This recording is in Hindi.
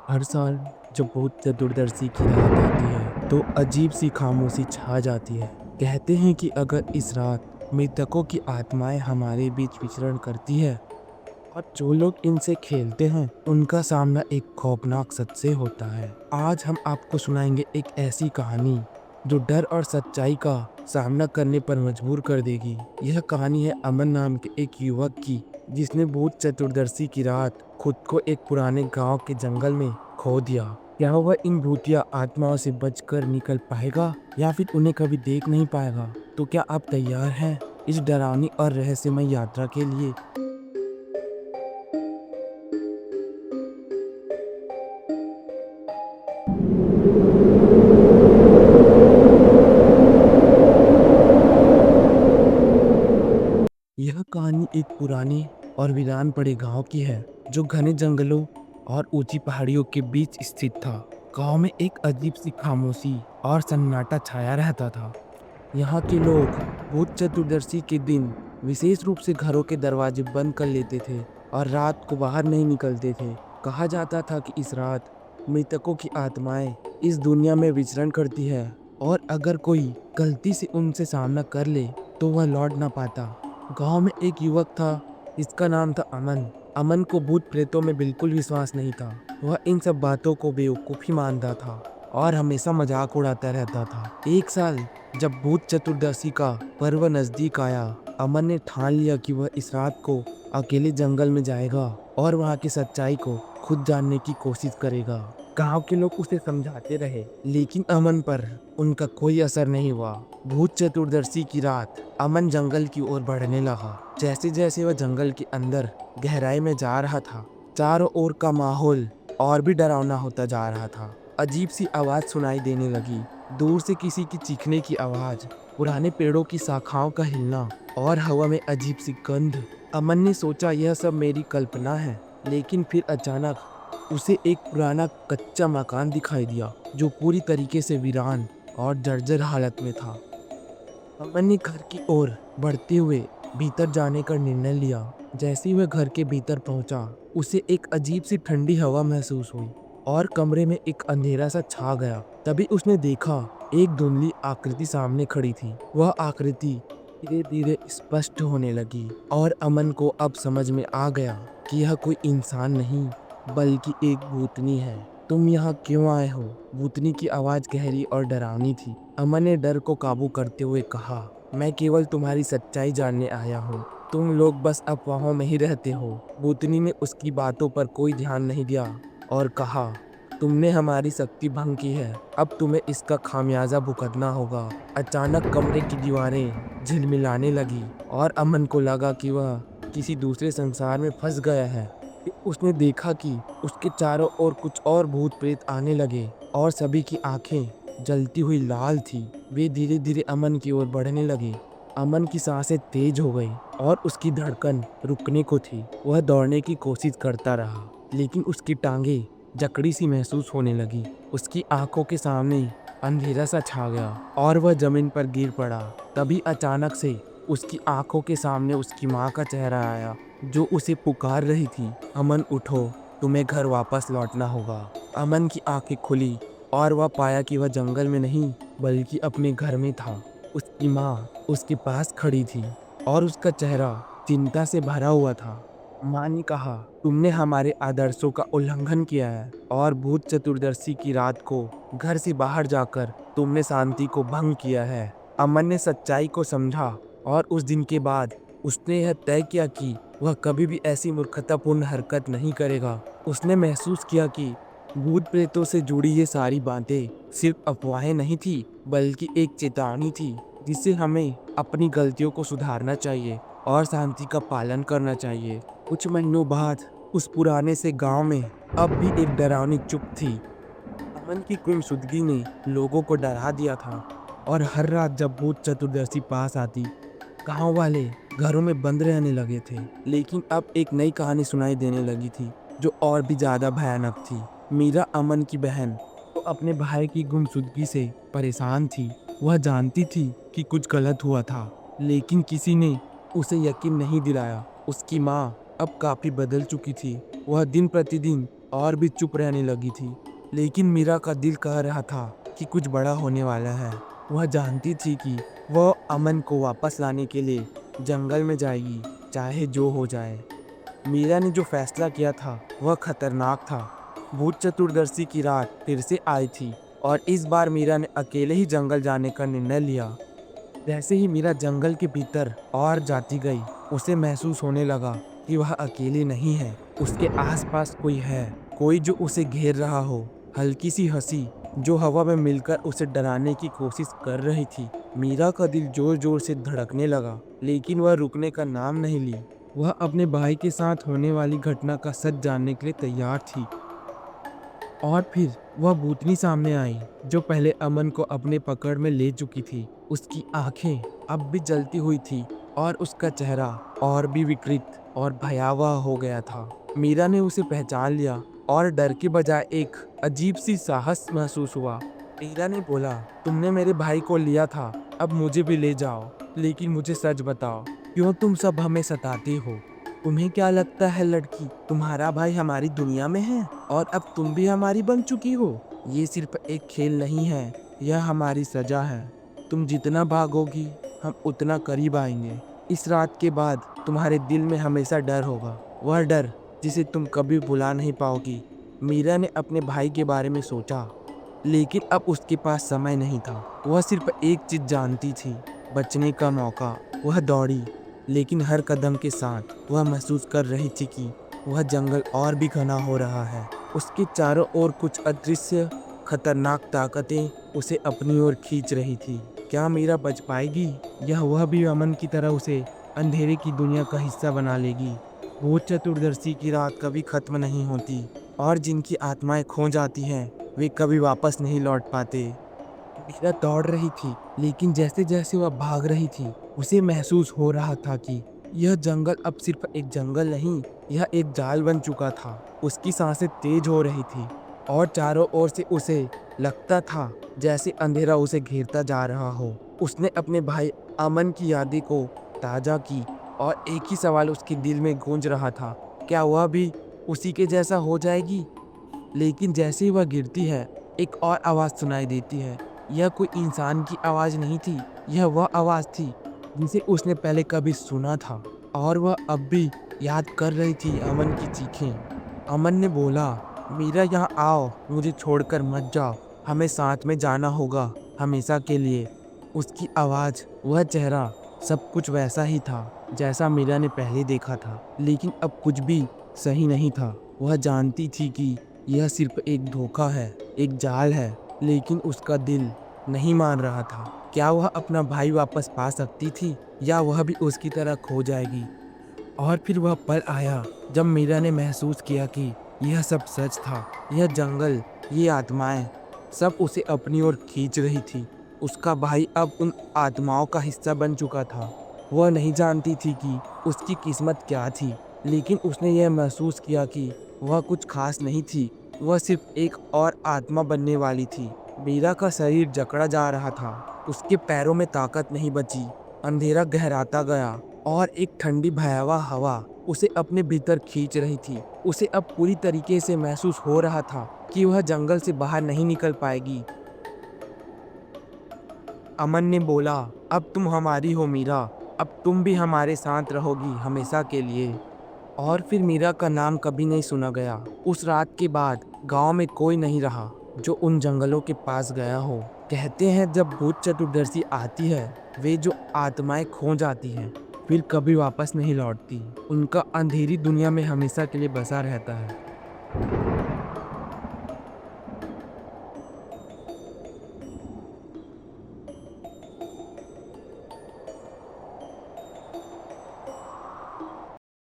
हर साल जब भूत चतुर्दशी की रात आती है तो अजीब सी खामोशी छा जाती है। कहते हैं कि अगर इस रात मृतकों की आत्माएं हमारे बीच विचरण करती है और जो लोग इनसे खेलते हैं उनका सामना एक खौफनाक सच से होता है। आज हम आपको सुनाएंगे एक ऐसी कहानी जो डर और सच्चाई का सामना करने पर मजबूर कर देगी। यह कहानी है अमन नाम के एक युवक की, जिसने भूत चतुर्दशी की रात खुद को एक पुराने गांव के जंगल में खो दिया। क्या वह इन भूतिया आत्माओं से बचकर निकल पाएगा या फिर उन्हें कभी देख नहीं पाएगा? तो क्या आप तैयार हैं इस डरावनी और रहस्यमय यात्रा के लिए? यह कहानी एक पुराने और वीरान पड़े गांव की है, जो घने जंगलों और ऊंची पहाड़ियों के बीच स्थित था। गांव में एक अजीब सी खामोशी और सन्नाटा छाया रहता था। यहाँ के लोग भूत चतुर्दशी के दिन विशेष रूप से घरों के दरवाजे बंद कर लेते थे और रात को बाहर नहीं निकलते थे। कहा जाता था कि इस रात मृतकों की आत्माएं इस दुनिया में विचरण करती है और अगर कोई गलती से उनसे सामना कर ले तो वह लौट ना पाता। गांव में एक युवक था, जिसका नाम था अमन। अमन को भूत प्रेतों में बिल्कुल विश्वास नहीं था। वह इन सब बातों को बेवकूफ़ी मानता था और हमेशा मजाक उड़ाता रहता था। एक साल जब भूत चतुर्दशी का पर्व नजदीक आया, अमन ने ठान लिया कि वह इस रात को अकेले जंगल में जाएगा और वहां की सच्चाई को खुद जानने की कोशिश करेगा। गांव के लोग उसे समझाते रहे, लेकिन अमन पर उनका कोई असर नहीं हुआ। भूत चतुर्दशी की रात अमन जंगल की ओर बढ़ने लगा। जैसे जैसे वह जंगल के अंदर गहराई में जा रहा था, चारों ओर का माहौल और भी डरावना होता जा रहा था। अजीब सी आवाज सुनाई देने लगी, दूर से किसी की चीखने की आवाज, पुराने पेड़ों की शाखाओं का हिलना और हवा में अजीब सी गंध। अमन ने सोचा यह सब मेरी कल्पना है, लेकिन फिर अचानक उसे एक पुराना कच्चा मकान दिखाई दिया, जो पूरी तरीके से वीरान और जर्जर हालत में था। अमन ने घर की ओर बढ़ते हुए भीतर जाने का निर्णय लिया। जैसे ही वह घर के भीतर पहुंचा, उसे एक अजीब सी ठंडी हवा महसूस हुई और कमरे में एक अंधेरा सा छा गया। तभी उसने देखा, एक धुंधली आकृति सामने खड़ी थी। वह आकृति धीरे धीरे स्पष्ट होने लगी और अमन को अब समझ में आ गया कि यह कोई इंसान नहीं बल्कि एक भूतनी है। तुम यहाँ क्यों आए हो? भूतनी की आवाज गहरी और डरावनी थी। अमन ने डर को काबू करते हुए कहा, मैं केवल तुम्हारी सच्चाई जानने आया हूँ। तुम लोग बस अफवाहों में ही रहते हो। भूतनी ने उसकी बातों पर कोई ध्यान नहीं दिया और कहा, तुमने हमारी शक्ति भंग की है, अब तुम्हें इसका खामियाजा भुगतना होगा। अचानक कमरे की दीवारें झिलमिलाने लगी और अमन को लगा कि वह किसी दूसरे संसार में फंस गया है। फिर उसने देखा कि उसके चारों ओर कुछ और भूत प्रेत आने लगे और सभी की आंखें जलती हुई लाल थी। वे धीरे धीरे अमन की ओर बढ़ने लगे। अमन की सांसें तेज हो गई और उसकी धड़कन रुकने को थी। वह दौड़ने की कोशिश करता रहा, लेकिन उसकी टांगे जकड़ी सी महसूस होने लगी। उसकी आंखों के सामने अंधेरा सा छा गया और वह जमीन पर गिर पड़ा। तभी अचानक से उसकी आंखों के सामने उसकी माँ का चेहरा आया, जो उसे पुकार रही थी, अमन उठो, तुम्हें घर वापस लौटना होगा। अमन की आंखें खुली और वह पाया कि वह जंगल में नहीं बल्कि अपने घर में था। उसकी माँ उसके पास खड़ी थी और उसका चेहरा चिंता से भरा हुआ था। माँ ने कहा, तुमने हमारे आदर्शों का उल्लंघन किया है और भूत चतुर्दशी की रात को घर से बाहर जाकर तुमने शांति को भंग किया है। अमन ने सच्चाई को समझा और उस दिन के बाद उसने यह तय किया कि वह कभी भी ऐसी मूर्खतापूर्ण हरकत नहीं करेगा। उसने महसूस किया कि भूत प्रेतों से जुड़ी ये सारी बातें सिर्फ अफवाहें नहीं थी, बल्कि एक चेतावनी थी, जिससे हमें अपनी गलतियों को सुधारना चाहिए और शांति का पालन करना चाहिए। कुछ महीनों बाद उस पुराने से गांव में अब भी एक डरावनी चुप थी। अमन की गुमशुदगी ने लोगों को डरा दिया था और हर रात जब भूत चतुर्दशी पास आती, गांव वाले घरों में बंद रहने लगे थे। लेकिन अब एक नई कहानी सुनाई देने लगी थी, जो और भी ज्यादा भयानक थी। मीरा, अमन की बहन, तो अपने भाई की गुमशुदगी से परेशान थी। वह जानती थी कि कुछ गलत हुआ था, लेकिन किसी ने उसे यकीन नहीं दिलाया। उसकी माँ अब काफी बदल चुकी थी। वह दिन प्रतिदिन और भी चुप रहने लगी थी। लेकिन मीरा का दिल कह रहा था कि कुछ बड़ा होने वाला है। वह जानती थी कि वह अमन को वापस लाने के लिए जंगल में जाएगी, चाहे जो हो जाए। मीरा ने जो फैसला किया था वह खतरनाक था। भूत चतुर्दशी की रात फिर से आई थी और इस बार मीरा ने अकेले ही जंगल जाने का निर्णय लिया। जैसे ही मीरा जंगल के भीतर और जाती गई, उसे महसूस होने लगा कि वह अकेली नहीं है। उसके आसपास कोई है, कोई जो उसे घेर रहा हो। हल्की सी हंसी जो हवा में मिलकर उसे डराने की कोशिश कर रही थी। मीरा का दिल जोर जोर से धड़कने लगा, लेकिन वह रुकने का नाम नहीं ली। वह अपने भाई के साथ होने वाली घटना का सच जानने के लिए तैयार थी। और फिर वह भूतनी सामने आई, जो पहले अमन को अपने पकड़ में ले चुकी थी। उसकी आंखें अब भी जलती हुई थी और उसका चेहरा और भी विकृत और भयावह हो गया था। मीरा ने उसे पहचान लिया और डर के बजाय एक अजीब सी साहस महसूस हुआ। मीरा ने बोला, तुमने मेरे भाई को लिया था, अब मुझे भी ले जाओ। लेकिन मुझे सच बताओ, क्यों तुम सब हमें सताती हो? तुम्हें क्या लगता है लड़की, तुम्हारा भाई हमारी दुनिया में है और अब तुम भी हमारी बन चुकी हो? ये सिर्फ एक खेल नहीं है, यह हमारी सजा है। तुम जितना भागोगी हम उतना करीब आएंगे। इस रात के बाद तुम्हारे दिल में हमेशा डर होगा, वह डर जिसे तुम कभी भुला नहीं पाओगी। मीरा ने अपने भाई के बारे में सोचा, लेकिन अब उसके पास समय नहीं था। वह सिर्फ एक चीज जानती थी, बचने का मौका। वह दौड़ी, लेकिन हर कदम के साथ वह महसूस कर रही थी कि वह जंगल और भी घना हो रहा है। उसके चारों ओर कुछ अदृश्य खतरनाक ताकतें उसे अपनी ओर खींच रही थी। क्या मीरा बच पाएगी, या वह भी अमन की तरह उसे अंधेरे की दुनिया का हिस्सा बना लेगी? भूत चतुर्दशी की रात कभी खत्म नहीं होती और जिनकी आत्माएं खो जाती हैं वे कभी वापस नहीं लौट पाते। मीरा दौड़ रही थी, लेकिन जैसे जैसे वह भाग रही थी, उसे महसूस हो रहा था कि यह जंगल अब सिर्फ एक जंगल नहीं, यह एक जाल बन चुका था। उसकी सांसें तेज हो रही थी और चारों ओर से उसे लगता था जैसे अंधेरा उसे घेरता जा रहा हो। उसने अपने भाई अमन की यादें को ताजा की और एक ही सवाल उसके दिल में गूंज रहा था, क्या वह भी उसी के जैसा हो जाएगी? लेकिन जैसे ही वह गिरती है, एक और आवाज़ सुनाई देती है। यह कोई इंसान की आवाज़ नहीं थी, यह वह आवाज़ थी जिसे उसने पहले कभी सुना था और वह अब भी याद कर रही थी अमन की चीखें। अमन ने बोला, मीरा यहाँ आओ, मुझे छोड़कर मत जाओ, हमें साथ में जाना होगा हमेशा के लिए। उसकी आवाज़, वह चेहरा, सब कुछ वैसा ही था जैसा मीरा ने पहले देखा था, लेकिन अब कुछ भी सही नहीं था। वह जानती थी कि यह सिर्फ एक धोखा है, एक जाल है, लेकिन उसका दिल नहीं मान रहा था। क्या वह अपना भाई वापस पा सकती थी, या वह भी उसकी तरह खो जाएगी? और फिर वह पल आया जब मीरा ने महसूस किया कि यह सब सच था। यह जंगल, ये आत्माएं, सब उसे अपनी ओर खींच रही थी। उसका भाई अब उन आत्माओं का हिस्सा बन चुका था। वह नहीं जानती थी कि उसकी किस्मत क्या थी, लेकिन उसने यह महसूस किया कि वह कुछ खास नहीं थी। वह सिर्फ एक और आत्मा बनने वाली थी। मीरा का शरीर जकड़ा जा रहा था, उसके पैरों में ताकत नहीं बची। अंधेरा गहराता गया और एक ठंडी भयावह हवा उसे अपने भीतर खींच रही थी। उसे अब पूरी तरीके से महसूस हो रहा था कि वह जंगल से बाहर नहीं निकल पाएगी। अमन ने बोला, अब तुम हमारी हो मीरा, अब तुम भी हमारे साथ रहोगी हमेशा के लिए। और फिर मीरा का नाम कभी नहीं सुना गया। उस रात के बाद गांव में कोई नहीं रहा जो उन जंगलों के पास गया हो। कहते हैं जब भूत चतुर्दशी आती है, वे जो आत्माएं खो जाती हैं, फिर कभी वापस नहीं लौटती। उनका अंधेरी दुनिया में हमेशा के लिए बसा रहता है।